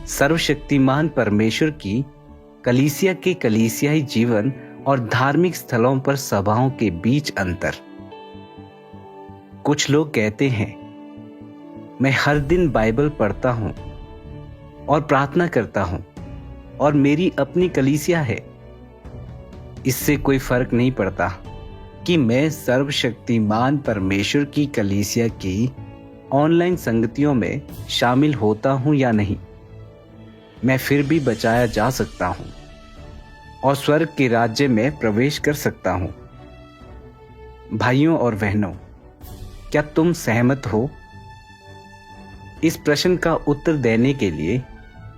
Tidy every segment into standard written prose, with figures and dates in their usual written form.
सर्वशक्तिमान परमेश्वर की कलीसिया के कलीसियाई जीवन और धार्मिक स्थलों पर सभाओं के बीच अंतर। कुछ लोग कहते हैं, मैं हर दिन बाइबल पढ़ता हूं और प्रार्थना करता हूं और मेरी अपनी कलीसिया है। इससे कोई फर्क नहीं पड़ता कि मैं सर्वशक्तिमान परमेश्वर की कलीसिया की ऑनलाइन संगतियों में शामिल होता हूं या नहीं। मैं फिर भी बचाया जा सकता हूं और स्वर्ग के राज्य में प्रवेश कर सकता हूं। भाइयों और बहनों, क्या तुम सहमत हो? इस प्रश्न का उत्तर देने के लिए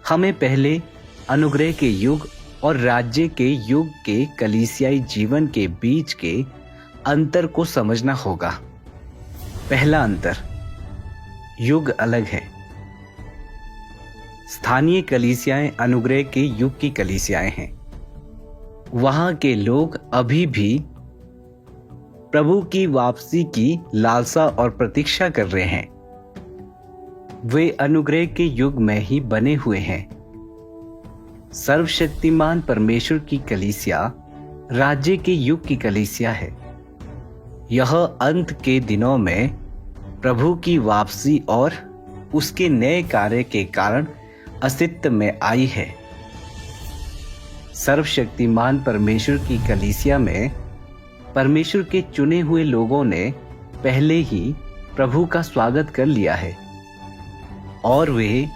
हमें पहले अनुग्रह के युग और राज्य के युग के कलीसियाई जीवन के बीच के अंतर को समझना होगा। पहला अंतर, युग अलग है। स्थानीय कलीसियाएं अनुग्रह के युग की कलीसियाएं हैं। वहां के लोग अभी भी प्रभु की वापसी की लालसा और प्रतीक्षा कर रहे हैं। वे अनुग्रह के युग में ही बने हुए हैं। सर्वशक्तिमान परमेश्वर की कलीसिया राज्य के युग की कलीसिया है। यह अंत के दिनों में प्रभु की वापसी और उसके नए कार्य के कारण अस्तित्व में आई है। सर्वशक्तिमान परमेश्वर की कलीसिया में परमेश्वर के चुने हुए लोगों ने पहले ही प्रभु का स्वागत कर लिया है और वे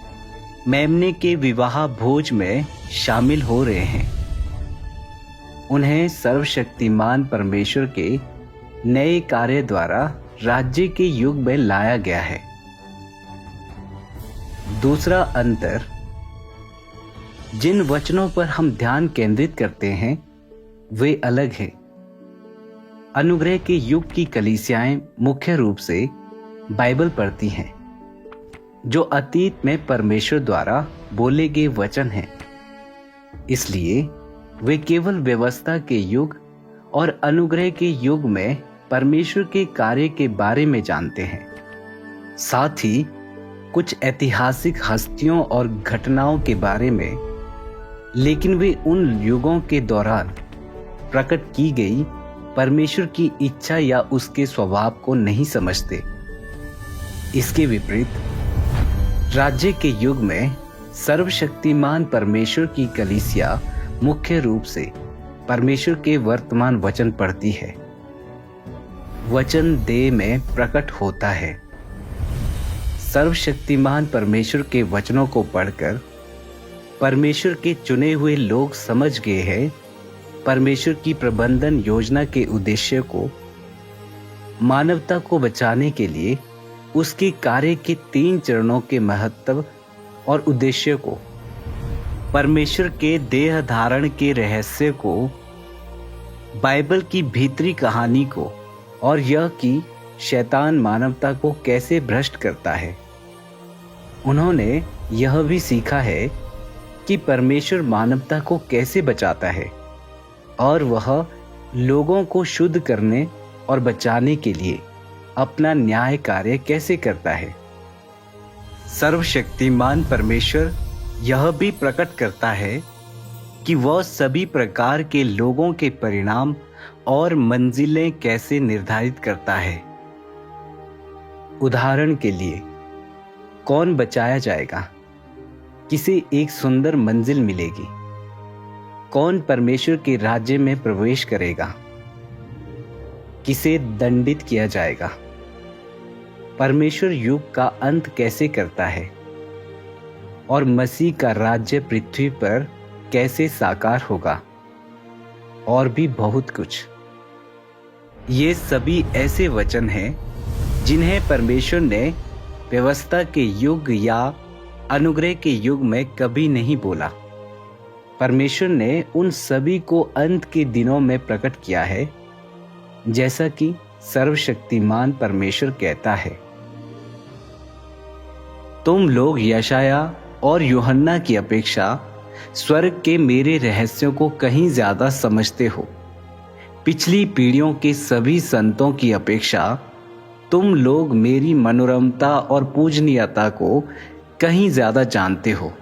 मेमने के विवाह भोज में शामिल हो रहे हैं। उन्हें सर्वशक्तिमान परमेश्वर के नए कार्य द्वारा राज्य के युग में लाया गया है। दूसरा अंतर, जिन वचनों पर हम ध्यान केंद्रित करते हैं वे अलग हैं। अनुग्रह के युग की कलीसियाएं मुख्य रूप से बाइबल पढ़ती हैं, जो अतीत में परमेश्वर द्वारा बोले गए वचन हैं। इसलिए वे केवल व्यवस्था के युग और अनुग्रह के युग में परमेश्वर के कार्य के बारे में जानते हैं। साथ ही कुछ ऐतिहासिक हस्तियों और घटनाओं के बारे में, लेकिन वे उन युगों के दौरान प्रकट की गई परमेश्वर की इच्छा या उसके स्वभाव को नहीं समझते। इसके विपरीत राज्य के युग में सर्वशक्तिमान परमेश्वर की कलीसिया मुख्य रूप से परमेश्वर के वर्तमान वचन पढ़ती है। वचन देह में प्रकट होता है। सर्वशक्तिमान परमेश्वर के वचनों को पढ़कर परमेश्वर के चुने हुए लोग समझ गए हैं परमेश्वर की प्रबंधन योजना के उद्देश्य को, मानवता को बचाने के लिए उसके कार्य के 3 चरणों के महत्व और उद्देश्य को, परमेश्वर के देह धारण के रहस्य को, बाइबल की भीतरी कहानी को और यह कि शैतान मानवता को कैसे भ्रष्ट करता है। उन्होंने यह भी सीखा है कि परमेश्वर मानवता को कैसे बचाता है और वह लोगों को शुद्ध करने और बचाने के लिए अपना न्याय कार्य कैसे करता है। सर्वशक्तिमान परमेश्वर यह भी प्रकट करता है कि वह सभी प्रकार के लोगों के परिणाम और मंजिलें कैसे निर्धारित करता है। उदाहरण के लिए, कौन बचाया जाएगा? किसे एक सुंदर मंजिल मिलेगी? कौन परमेश्वर के राज्य में प्रवेश करेगा? किसे दंडित किया जाएगा? परमेश्वर युग का अंत कैसे करता है और मसीह का राज्य पृथ्वी पर कैसे साकार होगा, और भी बहुत कुछ। ये सभी ऐसे वचन हैं जिन्हें परमेश्वर ने व्यवस्था के युग या अनुग्रह के युग में कभी नहीं बोला। परमेश्वर ने उन सभी को अंत के दिनों में प्रकट किया है, जैसा कि सर्वशक्तिमान परमेश्वर कहता है, तुम लोग यशाया और यूहन्ना की अपेक्षा स्वर्ग के मेरे रहस्यों को कहीं ज्यादा समझते हो। पिछली पीढ़ियों के सभी संतों की अपेक्षा तुम लोग मेरी मनोरमता और पूजनीयता को कहीं ज्यादा जानते हो।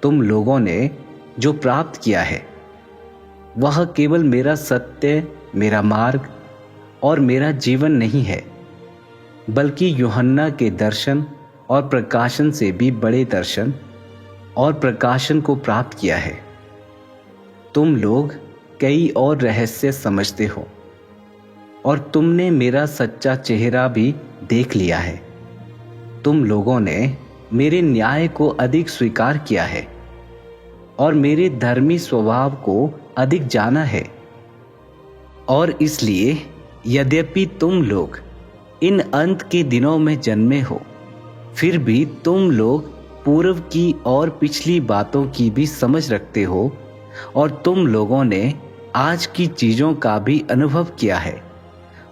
तुम लोगों ने जो प्राप्त किया है वह केवल मेरा सत्य, मेरा मार्ग और मेरा जीवन नहीं है, बल्कि यूहन्ना के दर्शन और प्रकाशन से भी बड़े दर्शन और प्रकाशन को प्राप्त किया है। तुम लोग कई और रहस्य समझते हो और तुमने मेरा सच्चा चेहरा भी देख लिया है। तुम लोगों ने मेरे न्याय को अधिक स्वीकार किया है और मेरे धर्मी स्वभाव को अधिक जाना है। और इसलिए यद्यपि तुम लोग इन अंत के दिनों में जन्मे हो, फिर भी तुम लोग पूर्व की और पिछली बातों की भी समझ रखते हो और तुम लोगों ने आज की चीज़ों का भी अनुभव किया है,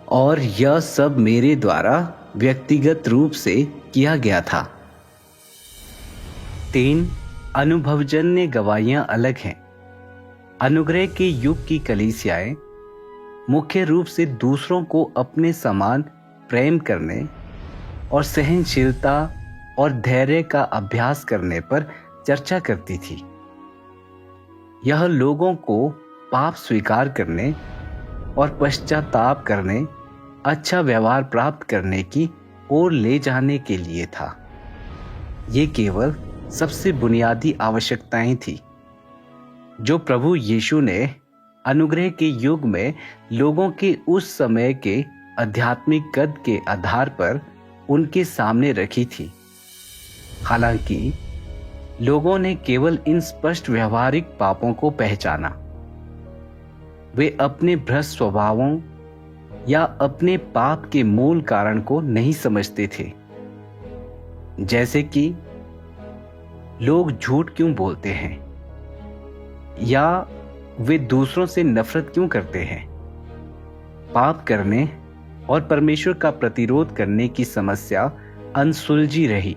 और यह सब मेरे द्वारा व्यक्तिगत रूप से किया गया था। 3. अनुभवजन्य गवाहियां अलग हैं। अनुग्रह के युग की कलीसियाएं मुख्य रूप से दूसरों को अपने समान प्रेम करने और सहनशीलता और धैर्य का अभ्यास करने पर चर्चा करती थी। यह लोगों को पाप स्वीकार करने और पश्चाताप करने, अच्छा व्यवहार प्राप्त करने की ओर ले जाने के लिए था। ये केवल सबसे बुनियादी आवश्यकताएं थी जो प्रभु यीशु ने अनुग्रह के युग में लोगों के उस समय के आध्यात्मिक कद के आधार पर उनके सामने रखी थी। हालांकि लोगों ने केवल इन स्पष्ट व्यवहारिक पापों को पहचाना। वे अपने भ्रष्ट स्वभावों या अपने पाप के मूल कारण को नहीं समझते थे, जैसे कि लोग झूठ क्यों बोलते हैं या वे दूसरों से नफरत क्यों करते हैं। पाप करने और परमेश्वर का प्रतिरोध करने की समस्या अनसुलझी रही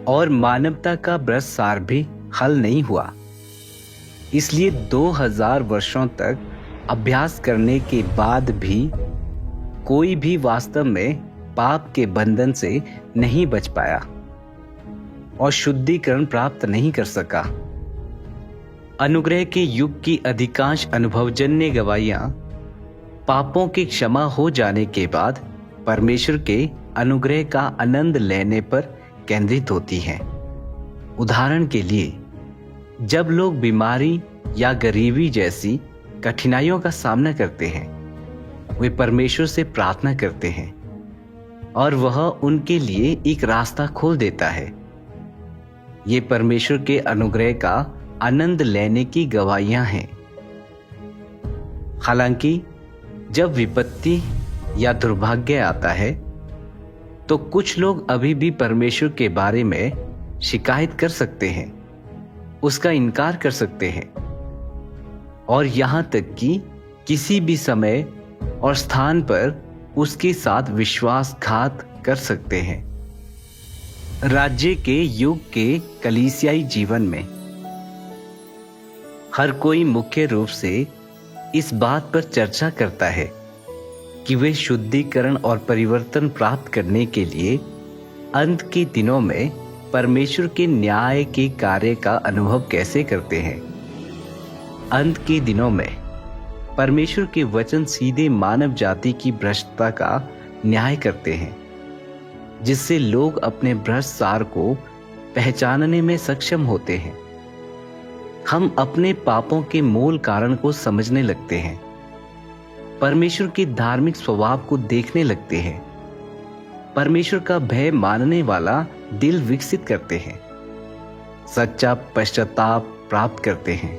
और मानवता का भ्रष्ट सार भी हल नहीं हुआ। इसलिए 2000 वर्षों तक अभ्यास करने के बाद भी कोई भी वास्तव में पाप के बंधन से नहीं बच पाया और शुद्धिकरण प्राप्त नहीं कर सका। अनुग्रह के युग की अधिकांश अनुभवजन्य गवाहियां पापों की क्षमा हो जाने के बाद परमेश्वर के अनुग्रह का आनंद लेने पर केंद्रित होती हैं। उदाहरण के लिए, जब लोग बीमारी या गरीबी जैसी कठिनाइयों का सामना करते हैं, वे परमेश्वर से प्रार्थना करते हैं और वह उनके लिए एक रास्ता खोल देता है। ये परमेश्वर के अनुग्रह का आनंद लेने की गवाहियां हैं। हालांकि जब विपत्ति या दुर्भाग्य आता है तो कुछ लोग अभी भी परमेश्वर के बारे में शिकायत कर सकते हैं, उसका इनकार कर सकते हैं और यहां तक कि किसी भी समय और स्थान पर उसके साथ विश्वासघात कर सकते हैं। राज्य के युग के कलीसियाई जीवन में हर कोई मुख्य रूप से इस बात पर चर्चा करता है कि वे शुद्धिकरण और परिवर्तन प्राप्त करने के लिए अंत के दिनों में परमेश्वर के न्याय के कार्य का अनुभव कैसे करते हैं। अंत के दिनों में परमेश्वर के वचन सीधे मानव जाति की भ्रष्टता का न्याय करते हैं, जिससे लोग अपने भ्रष्ट सार को पहचानने में सक्षम होते हैं। हम अपने पापों के मूल कारण को समझने लगते हैं, परमेश्वर के धार्मिक स्वभाव को देखने लगते हैं, परमेश्वर का भय मानने वाला दिल विकसित करते हैं, सच्चा पश्चाताप प्राप्त करते हैं,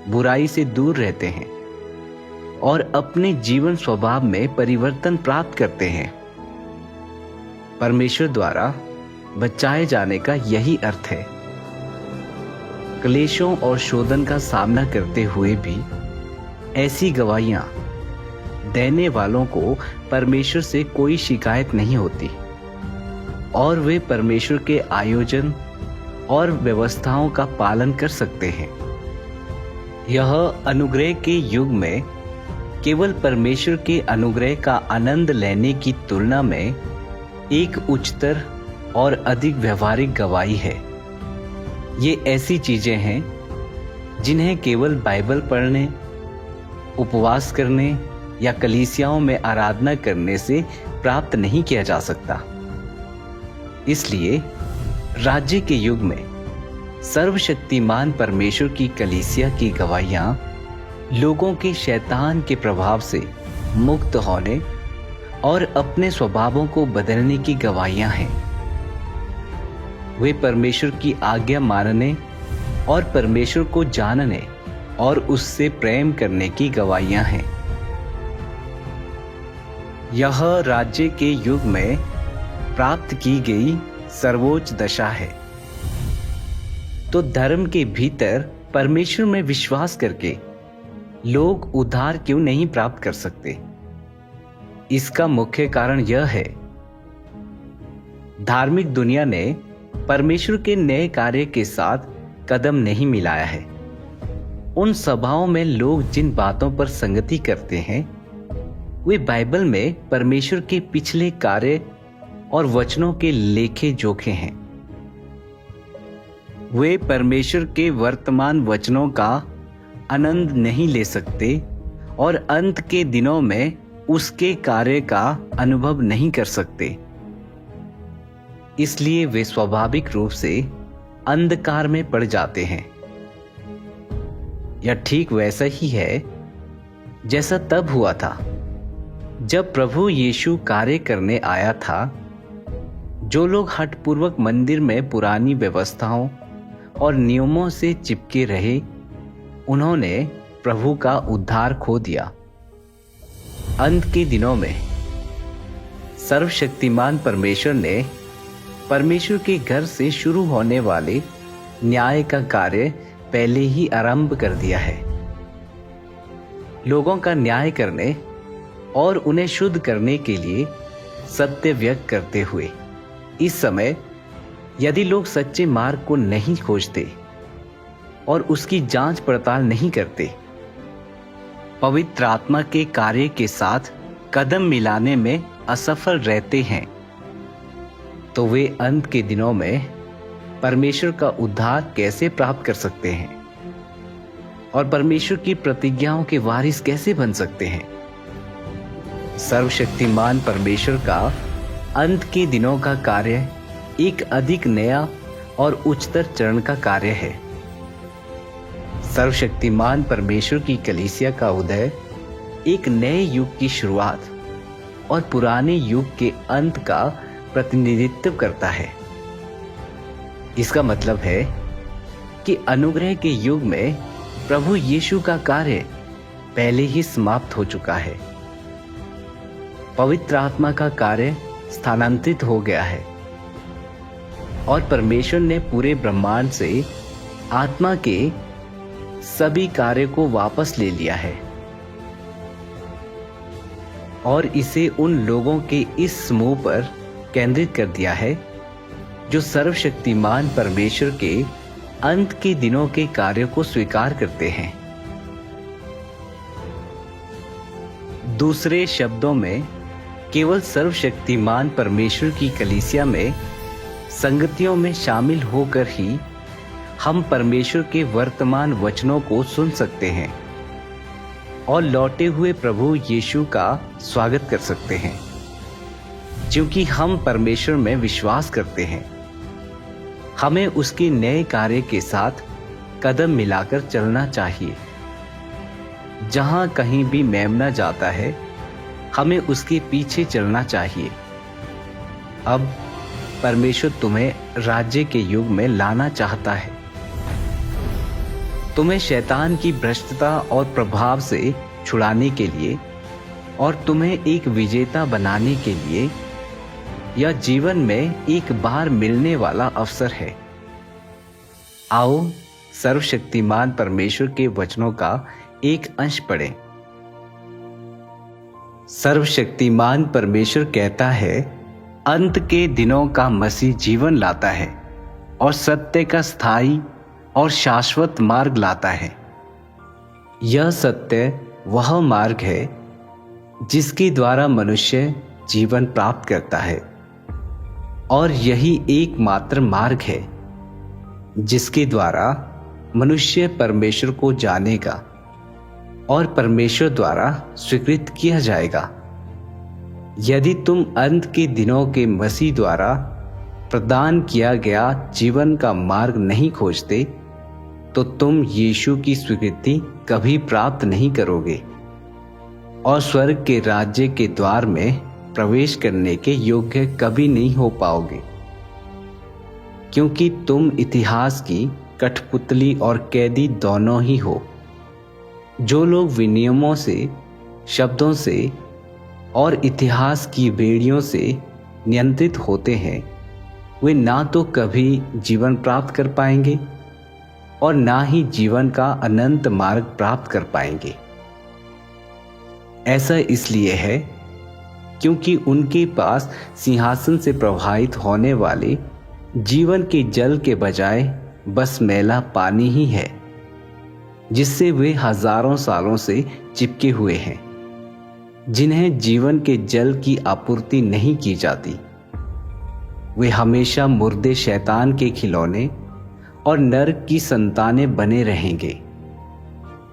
बुराई से दूर रहते हैं और अपने जीवन स्वभाव में परिवर्तन प्राप्त करते हैं। परमेश्वर द्वारा बचाए जाने का यही अर्थ है। क्लेशों और शोधन का सामना करते हुए भी ऐसी गवाहियां देने वालों को परमेश्वर से कोई शिकायत नहीं होती और वे परमेश्वर के आयोजन और व्यवस्थाओं का पालन कर सकते हैं। यह अनुग्रह के युग में केवल परमेश्वर के अनुग्रह का आनंद लेने की तुलना में एक उच्चतर और अधिक व्यवहारिक गवाही है। ये ऐसी चीजें हैं जिन्हें केवल बाइबल पढ़ने, उपवास करने या कलीसियाओं में आराधना करने से प्राप्त नहीं किया जा सकता। इसलिए राज्य के युग में सर्वशक्तिमान परमेश्वर की कलीसिया की गवाहियां लोगों के शैतान के प्रभाव से मुक्त होने और अपने स्वभावों को बदलने की गवाहियां हैं। वे परमेश्वर की आज्ञा मानने और परमेश्वर को जानने और उससे प्रेम करने की गवाहियां हैं। यह राज्य के युग में प्राप्त की गई सर्वोच्च दशा है। तो धर्म के भीतर परमेश्वर में विश्वास करके लोग उद्धार क्यों नहीं प्राप्त कर सकते? इसका मुख्य कारण यह है, धार्मिक दुनिया ने परमेश्वर के नए कार्य के साथ कदम नहीं मिलाया है। उन सभाओं में लोग जिन बातों पर संगति करते हैं वे बाइबल में परमेश्वर के पिछले कार्य और वचनों के लेखे जोखे हैं। वे परमेश्वर के वर्तमान वचनों का आनंद नहीं ले सकते और अंत के दिनों में उसके कार्य का अनुभव नहीं कर सकते। इसलिए वे स्वाभाविक रूप से अंधकार में पड़ जाते हैं। यह ठीक वैसा ही है जैसा तब हुआ था जब प्रभु यीशु कार्य करने आया था। जो लोग हठपूर्वक मंदिर में पुरानी व्यवस्थाओं और नियमों से चिपके रहे, उन्होंने प्रभु का उद्धार खो दिया। अंत के दिनों में सर्वशक्तिमान परमेश्वर ने परमेश्वर के घर से शुरू होने वाले न्याय का कार्य पहले ही आरंभ कर दिया है। लोगों का न्याय करने और उन्हें शुद्ध करने के लिए सत्य व्यक्त करते हुए इस समय यदि लोग सच्चे मार्ग को नहीं खोजते और उसकी जांच पड़ताल नहीं करते, पवित्र आत्मा के कार्य के साथ कदम मिलाने में असफल रहते हैं, तो वे अंत के दिनों में परमेश्वर का उद्धार कैसे प्राप्त कर सकते हैं और परमेश्वर की प्रतिज्ञाओं के वारिस कैसे बन सकते हैं? सर्वशक्तिमान परमेश्वर का अंत के दिनों का कार्य एक अधिक नया और उच्चतर चरण का कार्य है। सर्वशक्तिमान परमेश्वर की कलीसिया का उदय एक नए युग की शुरुआत और पुराने युग के अंत का प्रतिनिधित्व करता है। इसका मतलब है कि अनुग्रह के युग में प्रभु यीशु का कार्य पहले ही समाप्त हो चुका है। पवित्र आत्मा का कार्य स्थानांतरित हो गया है और परमेश्वर ने पूरे ब्रह्मांड से आत्मा के सभी कार्य को वापस ले लिया है और इसे उन लोगों के इस समूह पर केंद्रित कर दिया है जो सर्वशक्तिमान परमेश्वर के अंत के दिनों के कार्यों को स्वीकार करते हैं। दूसरे शब्दों में, केवल सर्वशक्तिमान परमेश्वर की कलीसिया में संगतियों में शामिल होकर ही हम परमेश्वर के वर्तमान वचनों को सुन सकते हैं और लौटे हुए प्रभु यीशु का स्वागत कर सकते हैं। क्योंकि हम परमेश्वर में विश्वास करते हैं, हमें उसके नए कार्य के साथ कदम मिलाकर चलना चाहिए। जहां कहीं भी मेमना जाता है, हमें उसके पीछे चलना चाहिए। अब परमेश्वर तुम्हें राज्य के युग में लाना चाहता है। तुम्हें शैतान की भ्रष्टता और प्रभाव से छुड़ाने के लिए और तुम्हें एक विजेता बनाने के लिए यह जीवन में एक बार मिलने वाला अवसर है। आओ सर्वशक्तिमान परमेश्वर के वचनों का एक अंश पढ़ें। सर्वशक्तिमान परमेश्वर कहता है, अंत के दिनों का मसीह जीवन लाता है और सत्य का स्थायी और शाश्वत मार्ग लाता है। यह सत्य वह मार्ग है जिसके द्वारा मनुष्य जीवन प्राप्त करता है और यही एकमात्र मार्ग है जिसके द्वारा मनुष्य परमेश्वर को जानेगा और परमेश्वर द्वारा स्वीकृत किया जाएगा। यदि तुम अंत के दिनों के मसीह द्वारा प्रदान किया गया जीवन का मार्ग नहीं खोजते, तो तुम यीशु की स्वीकृति कभी प्राप्त नहीं करोगे और स्वर्ग के राज्य के द्वार में प्रवेश करने के योग्य कभी नहीं हो पाओगे, क्योंकि तुम इतिहास की कठपुतली और कैदी दोनों ही हो। जो लोग विनियमों से, शब्दों से और इतिहास की बेड़ियों से नियंत्रित होते हैं, वे ना तो कभी जीवन प्राप्त कर पाएंगे और ना ही जीवन का अनंत मार्ग प्राप्त कर पाएंगे। ऐसा इसलिए है क्योंकि उनके पास सिंहासन से प्रवाहित होने वाले जीवन के जल के बजाय बस मैला पानी ही है, जिससे वे हजारों सालों से चिपके हुए हैं, जिन्हें जीवन के जल की आपूर्ति नहीं की जाती। वे हमेशा मुर्दे शैतान के खिलौने और नरक की संतानें बने रहेंगे।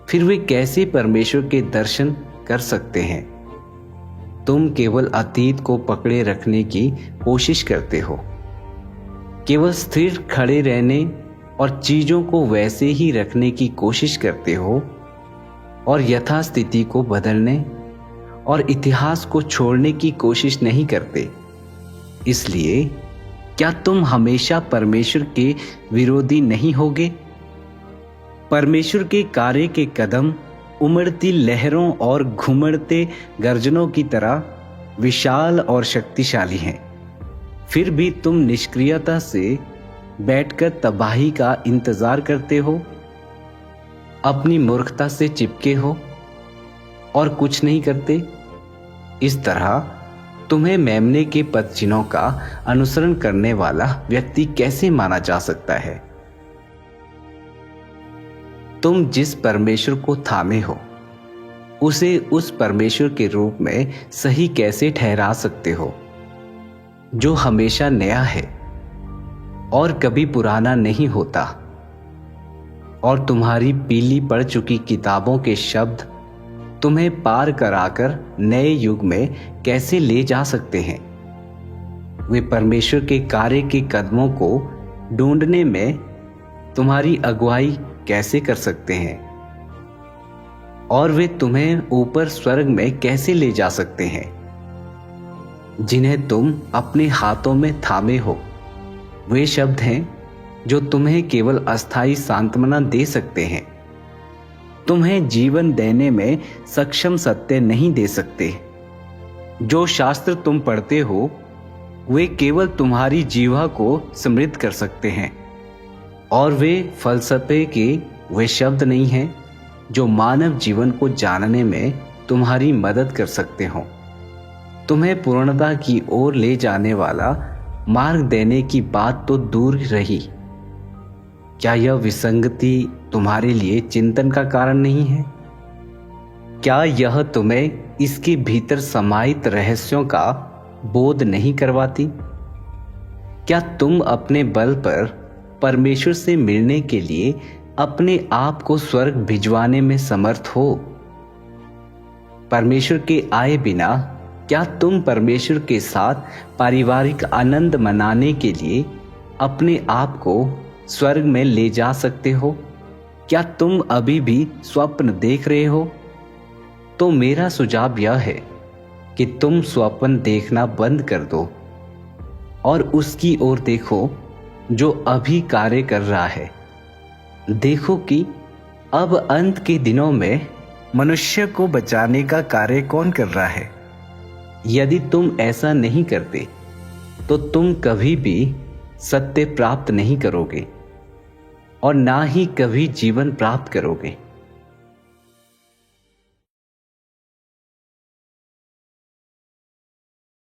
फिर वे कैसे परमेश्वर के दर्शन कर सकते हैं? तुम केवल अतीत को पकड़े रखने की कोशिश करते हो, केवल स्थिर खड़े रहने और चीजों को वैसे ही रखने की कोशिश करते हो और यथास्थिति को बदलने और इतिहास को छोड़ने की कोशिश नहीं करते। इसलिए क्या तुम हमेशा परमेश्वर के विरोधी नहीं होगे? परमेश्वर के कार्य के कदम उमड़ती लहरों और घुमड़ते गर्जनों की तरह विशाल और शक्तिशाली हैं। फिर भी तुम निष्क्रियता से बैठकर तबाही का इंतजार करते हो, अपनी मूर्खता से चिपके हो और कुछ नहीं करते। इस तरह तुम्हें मेमने के पदचिन्हों का अनुसरण करने वाला व्यक्ति कैसे माना जा सकता है? तुम जिस परमेश्वर को थामे हो, उसे उस परमेश्वर के रूप में सही कैसे ठहरा सकते हो, जो हमेशा नया है और कभी पुराना नहीं होता, और तुम्हारी पीली पड़ चुकी किताबों के शब्द तुम्हें पार कराकर नए युग में कैसे ले जा सकते हैं? वे परमेश्वर के कार्य के कदमों को ढूंढने में तुम्हारी अगुवाई कैसे कर सकते हैं? और वे तुम्हें ऊपर स्वर्ग में कैसे ले जा सकते हैं, जिन्हें तुम अपने हाथों में थामे हो? वे शब्द हैं जो तुम्हें केवल अस्थायी सांत्वना दे सकते हैं, तुम्हें जीवन देने में सक्षम सत्य नहीं दे सकते। जो शास्त्र तुम पढ़ते हो, वे केवल तुम्हारी जीवा को समृद्ध कर सकते हैं, और वे फलसफे के वे शब्द नहीं हैं जो मानव जीवन को जानने में तुम्हारी मदद कर सकते हो। तुम्हें पूर्णता की ओर ले जाने वाला मार्ग देने की बात तो दूर रही। क्या यह विसंगति तुम्हारे लिए चिंतन का कारण नहीं है? क्या यह तुम्हें इसके भीतर समाहित रहस्यों का बोध नहीं करवाती? क्या तुम अपने बल पर परमेश्वर से मिलने के लिए अपने आप को स्वर्ग भिजवाने में समर्थ हो? परमेश्वर के आए बिना क्या तुम परमेश्वर के साथ पारिवारिक आनंद मनाने के लिए अपने आप को स्वर्ग में ले जा सकते हो? क्या तुम अभी भी स्वप्न देख रहे हो? तो मेरा सुझाव यह है कि तुम स्वप्न देखना बंद कर दो और उसकी ओर देखो जो अभी कार्य कर रहा है। देखो कि अब अंत के दिनों में मनुष्य को बचाने का कार्य कौन कर रहा है। यदि तुम ऐसा नहीं करते तो तुम कभी भी सत्य प्राप्त नहीं करोगे और ना ही कभी जीवन प्राप्त करोगे।